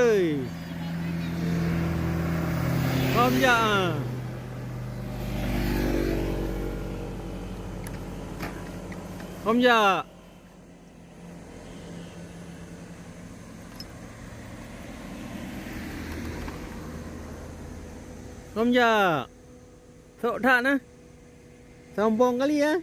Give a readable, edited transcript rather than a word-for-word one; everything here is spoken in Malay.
ơi. Không dạ. Không dạ. Không dạ. Sok tak nah. Sombong kali ya.